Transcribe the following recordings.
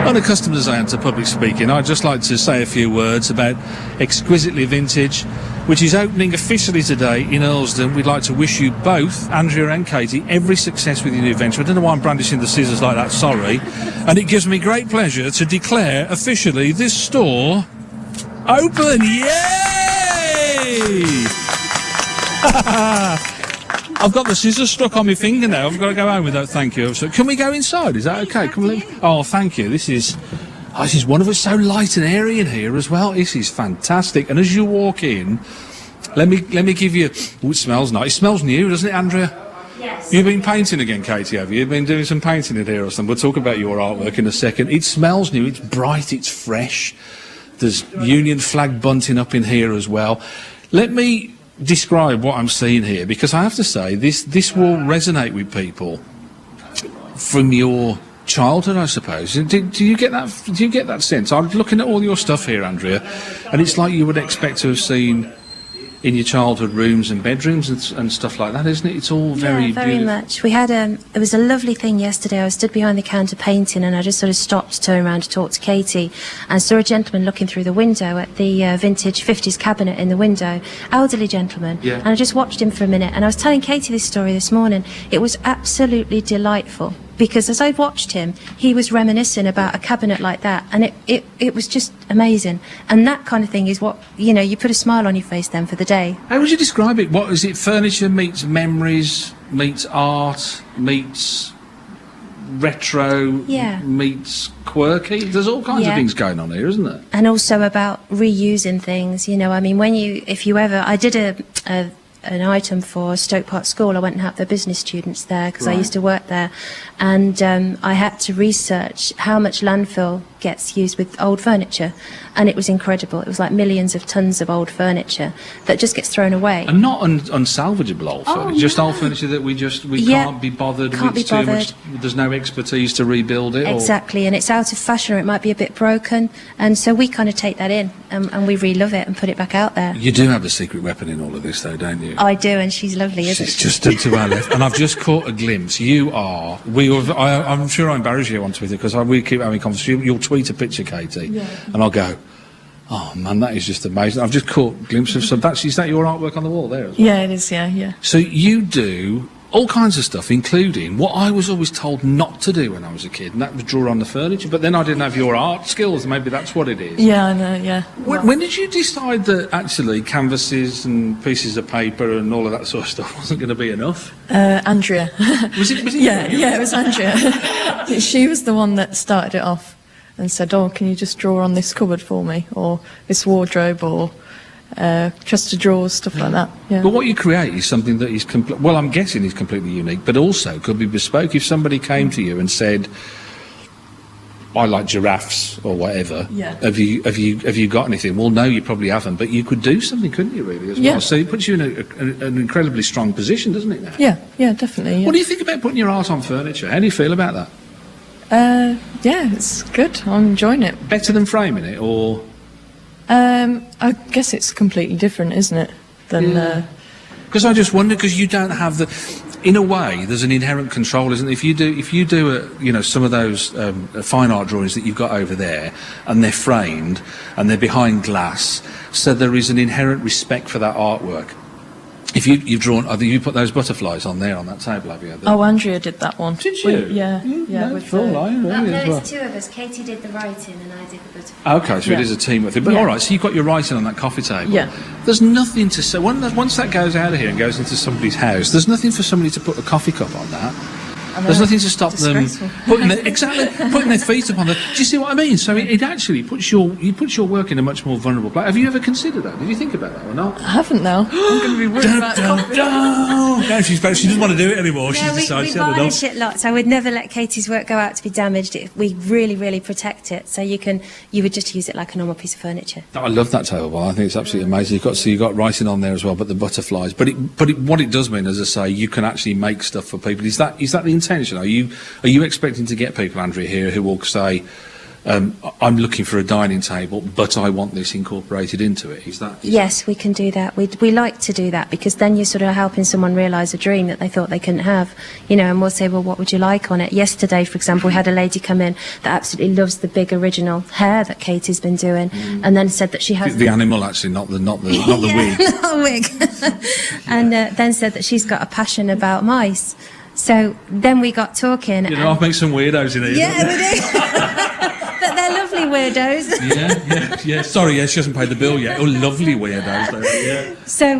Unaccustomed as I am to public speaking, I'd just like to say a few words about Exquisitely Vintage, which is opening officially today in Earlsdon. We'd like to wish you both, Andrea and Katie, every success with your new venture. I don't know why I'm brandishing the scissors like that, sorry. And it gives me great pleasure to declare officially this store open. Yay! I've got the scissors stuck on my finger now. I've got to go home with that, thank you. So can we go inside? Is that okay? Can we? Oh, thank you. This is wonderful. It's so light and airy in here as well. This is fantastic. And as you walk in, let me give you... Oh, it smells nice. It smells new, doesn't it, Andrea? Yes. You've been painting again, Katie, have you? You've been doing some painting in here or something. We'll talk about your artwork in a second. It smells new. It's bright. It's fresh. There's Union flag bunting up in here as well. Let me describe what I'm seeing here, because I have to say this will resonate with people from your childhood, I suppose. Do you get that? Do you get that sense? I'm looking at all your stuff here, Andrea, and it's like you would expect to have seen in your childhood rooms and bedrooms and stuff like that, isn't it? It's all very very much. We had it was a lovely thing yesterday. I was stood behind the counter painting, and I just sort of stopped, turned around to talk to Katie, and saw a gentleman looking through the window at the vintage 50s cabinet in the window, elderly gentleman. Yeah. And I just watched him for a minute, and I was telling Katie this story this morning. It was absolutely delightful, because as I watched him, he was reminiscing about a cabinet like that, and it was just amazing. And that kind of thing is what, you know, you put a smile on your face then for the day. How would you describe it? What is it? Furniture meets memories, meets art, meets retro, meets quirky. There's all kinds of things going on here, isn't there? And also about reusing things, you know. I mean, I did an item for Stoke Park School. I went and helped their business students there, because I used to work there, and I had to research how much landfill gets used with old furniture, and it was incredible. It was like millions of tons of old furniture that just gets thrown away. And not unsalvageable old furniture, just old furniture that we can't be bothered with. Too much, there's no expertise to rebuild it. Exactly, and it's out of fashion, or it might be a bit broken, and so we kind of take that in and we re-love it and put it back out there. You do have a secret weapon in all of this, though, don't you? I do, and she's lovely, isn't she? She's just stood to our left, and I've just caught a glimpse. I'm sure I embarrass you on Twitter, because we keep having conversations. You'll tweet a picture, Katie, and I'll go, oh man, that is just amazing. I've just caught a glimpse of some. Is that your artwork on the wall there as well? Yeah, it is, yeah. So you do all kinds of stuff, including what I was always told not to do when I was a kid, and that was draw on the furniture. But then I didn't have your art skills. Maybe that's what it is. Yeah, I know, yeah. When did you decide that actually canvases and pieces of paper and all of that sort of stuff wasn't going to be enough? Andrea. Was it Yeah, it was Andrea. She was the one that started it off and said, oh, can you just draw on this cupboard for me, or this wardrobe, or chest of drawers, stuff like that. Yeah. But what you create is something that is I'm guessing is completely unique, but also could be bespoke. If somebody came to you and said, I like giraffes or whatever, have you got anything? Well, no, you probably haven't, but you could do something, couldn't you, really, as well? So it puts you in an incredibly strong position, doesn't it, now? Yeah, definitely. Yeah. What do you think about putting your art on furniture? How do you feel about that? Yeah, it's good. I'm enjoying it. Better than framing it, or...? I guess it's completely different, isn't it? Because I just wonder, because you don't have in a way, there's an inherent control, isn't there? If you do some of those fine art drawings that you've got over there, and they're framed and they're behind glass, so there is an inherent respect for that artwork. If you've drawn, you put those butterflies on there on that table, have you? Oh, Andrea did that one. Did you? Yeah. With there's two of us. Katie did the writing and I did the butterfly. Okay, so it is a team thing. But all right, so you've got your writing on that coffee table. Yeah. There's nothing to say. Once that goes out of here and goes into somebody's house, there's nothing for somebody to put a coffee cup on that. There's nothing to stop them putting their feet up on the... Do you see what I mean? So it actually puts your work in a much more vulnerable place. Have you ever considered that? Did you think about that or not? I haven't now. I'm going to be worried about coffee. No, she doesn't want to do it anymore. No, we varnish it lots. I would never let Katie's work go out to be damaged. We really, really protect it. So you would just use it like a normal piece of furniture. I love that table. I think it's absolutely amazing. You've got writing on there as well, but the butterflies. But what it does mean, as I say, you can actually make stuff for people. Is that the intention? Are you expecting to get people, Andrea, here who will say, I'm looking for a dining table, but I want this incorporated into it. Is that? Yes, we can do that. We like to do that because then you're sort of helping someone realise a dream that they thought they couldn't have, you know, and we'll say, well, what would you like on it? Yesterday, for example, we had a lady come in that absolutely loves the big original hair that Katie's been doing, and then said that she has... The animal, actually, not the wig. Not the wig. And then said that she's got a passion about mice. So then we got talking. You know, I've made some weirdos in here. Yeah, we do. But they're lovely weirdos. Yeah. Sorry, she hasn't paid the bill yet. Oh, lovely weirdos, though. Yeah. So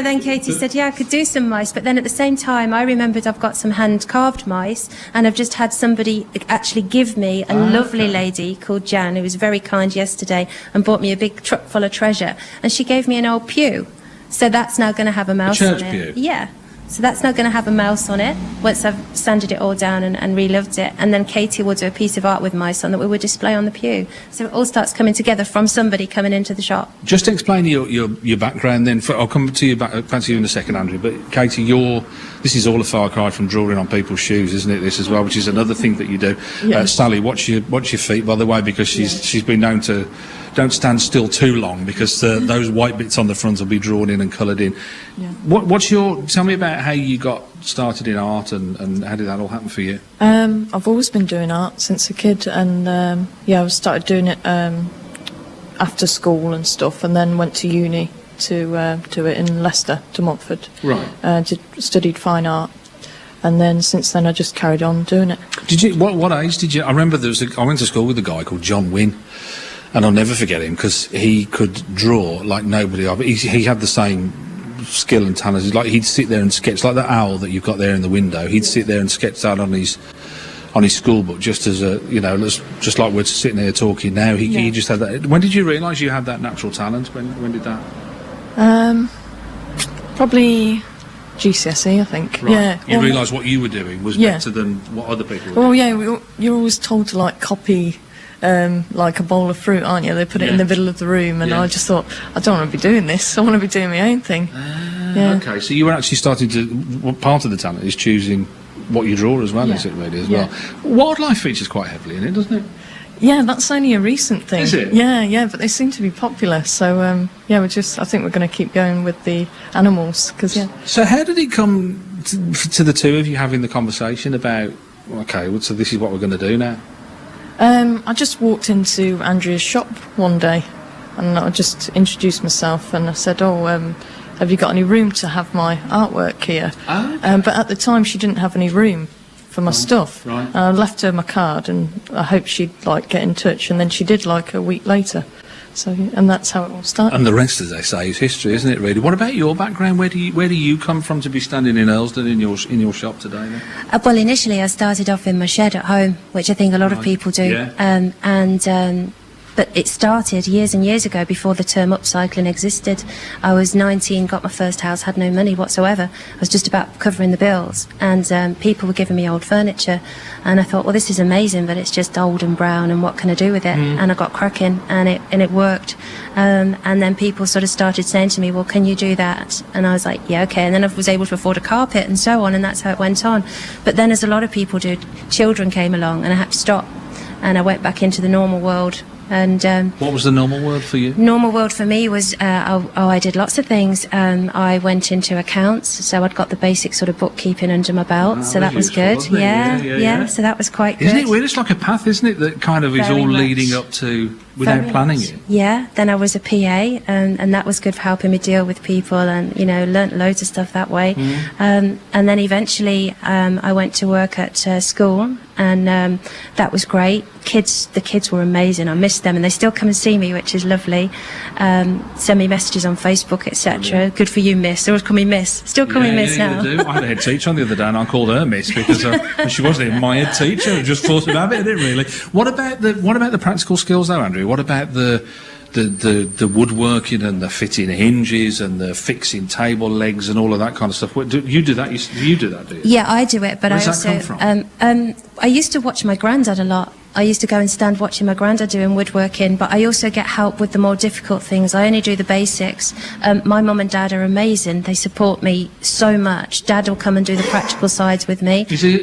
then Katie said, yeah, I could do some mice. But then at the same time, I remembered I've got some hand-carved mice, and I've just had somebody actually give me a lovely lady called Jan, who was very kind yesterday, and bought me a big truck full of treasure. And she gave me an old pew. So that's now going to have a mouse church on it. pew? Yeah. So that's now going to have a mouse on it once I've sanded it all down and reloved it. And then Katie will do a piece of art with mice on that we will display on the pew. So it all starts coming together from somebody coming into the shop. Just explain your background then. I'll come to you back to you in a second, Andrew. But Katie, this is all a far cry from drawing on people's shoes, isn't it? This as well, which is another thing that you do. Yeah. Sally, watch your feet, by the way, because she's been known to don't stand still too long because those white bits on the front will be drawn in and coloured in. Yeah. Tell me about how you got started in art and how did that all happen for you? I've always been doing art since a kid, and I started doing it after school and stuff, and then went to uni to do it in Leicester, to Montfort. Right. Studied fine art. And then since then I just carried on doing it. Did you? What age did you? I remember I went to school with a guy called John Wynne, and I'll never forget him because he could draw like nobody. He had the same skill and talent. Like he'd sit there and sketch like the owl that you've got there in the window. He'd sit there and sketch that on his school book, just as just like we're sitting here talking now. He just had that. When did you realise you had that natural talent? When did that? Probably GCSE, I think. Right. Yeah. You realised what you were doing was better than what other people were doing. Well, yeah, you're always told to like copy like a bowl of fruit, aren't you? They put it in the middle of the room, and I just thought, I don't want to be doing this. I want to be doing my own thing. Okay, so you were actually starting to. Part of the talent is choosing what you draw as well, is it really as well? Wildlife features quite heavily in it, doesn't it? Yeah, that's only a recent thing. Is it? Yeah, but they seem to be popular. So I think we're going to keep going with the animals because So how did it come to the two of you having the conversation about? Okay, so this is what we're going to do now. I just walked into Andrea's shop one day, and I just introduced myself, and I said, have you got any room to have my artwork here? Oh, okay. But at the time she didn't have any room for my stuff. Right. And I left her my card, and I hoped she'd get in touch, and then she did a week later. So, and that's how it all started. And the rest, as they say, is history, isn't it? Really. What about your background? Where do you come from to be standing in Earlsden in your shop today? Then? Well, initially I started off in my shed at home, which I think a lot of people do. Yeah. But it started years and years ago before the term upcycling existed. I was 19, got my first house, had no money whatsoever. I was just about covering the bills, and people were giving me old furniture, and I thought, well, this is amazing, but it's just old and brown, and what can I do with it? And I got cracking, and it worked. And then people sort of started saying to me, well, can you do that? And I was like, yeah, okay. And then I was able to afford a carpet and so on, and that's how it went on. But then, as a lot of people do, children came along, and I had to stop, and I went back into the normal world. And what was the normal world for you? Normal world for me was I did lots of things. I went into accounts, so I'd got the basic sort of bookkeeping under my belt, so that was good. Yeah, so that was quite good. Isn't it weird? It's like a path, isn't it, that kind of is all leading up to without planning it. Yeah. Then I was a PA, and that was good for helping me deal with people, and learnt loads of stuff that way. And then eventually I went to work at school, and that was great. The kids were amazing. I missed them, and they still come and see me, which is lovely. Send me messages on Facebook, etc. Good for you, Miss. They always call me Miss. Still call me Miss now. They do. I had a head teacher on the other day, and I called her Miss because she wasn't even my head teacher. It just forced of habit, didn't it? Really. What about the practical skills, though, Andrew? What about the woodworking and the fitting hinges and the fixing table legs and all of that kind of stuff? Do you do that? You do that, do you? Yeah, I do it, but Where I does also that come from? I used to watch my granddad a lot. I used to go and stand watching my granddad doing woodworking, but I also get help with the more difficult things. I only do the basics. My mum and dad are amazing. They support me so much. Dad will come and do the practical sides with me. Is he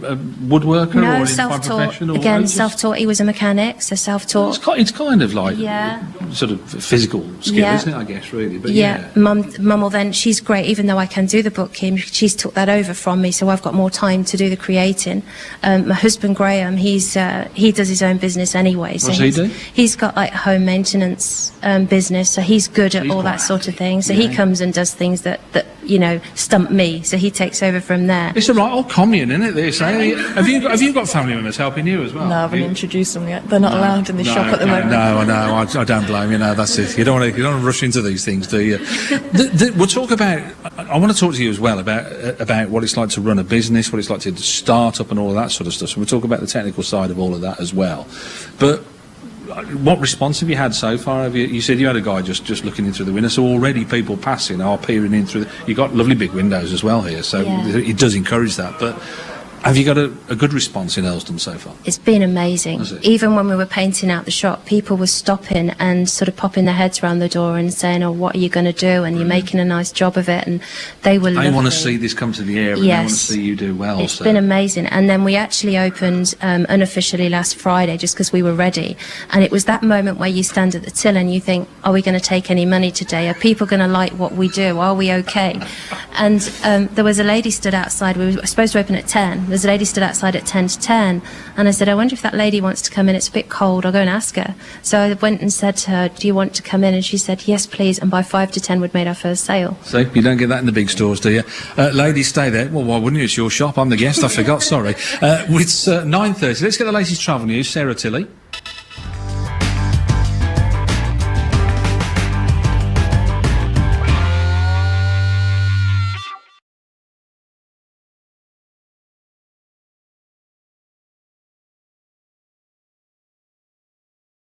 a woodworker or No, in by self-taught. profession? Or Again, just- self-taught. He was a mechanic, so self-taught. It's kind of like Yeah. sort of physical skill, Yeah. isn't it? I guess really. But Yeah, mum will then, she's great, even though I can do the bookkeeping, she's took that over from me, so I've got more time to do the creating. My husband Graham, he does his own business anyway. So What's he do? He's got like home maintenance business, so he's good at He's all quite that sort of handy. thing. So Yeah. he comes and does things that stump me, so he takes over from there. It's a right old commune, isn't it? They say. Have you got family members helping you as well? No, I haven't introduced them yet. They're not allowed in the shop at the moment. No, I know. I don't blame you. No, that's it. You don't want to rush into these things, do you? We'll talk about. I want to talk to you as well about what it's like to run a business, what it's like to start up, and all of that sort of stuff. So we'll talk about the technical side of all of that as well. But what response have you had so far? You said you had a guy just looking in through the window, so already people passing are peering in through. You've got lovely big windows as well here, so Yeah. it does encourage that. But have you got a good response in Earlsdon so far? It's been amazing. Has it? Even when we were painting out the shop, people were stopping and sort of popping their heads around the door and saying, "Oh, what are you going to do?" And you're making a nice job of it. And they were. They want to lovely. see this come to the area, and they want to Yes. see you do well. It's so. been amazing. And then we actually opened unofficially last Friday just because we were ready. And it was that moment where you stand at the till and you think, are we going to take any money today? Are people going to like what we do? Are we okay? And there was a lady stood outside. We were supposed to open at 10. There's a lady stood outside at 10 to 10. And I said, I wonder if that lady wants to come in. It's a bit cold. I'll go and ask her. So I went and said to her, do you want to come in? And she said, yes, please. And by 5 to 10, we'd made our first sale. See, you don't get that in the big stores, do you? Ladies, stay there. Well, why wouldn't you? It's your shop. I'm the guest. I forgot. Sorry. It's 9:30. Let's get the latest travel news. Sarah Tilley.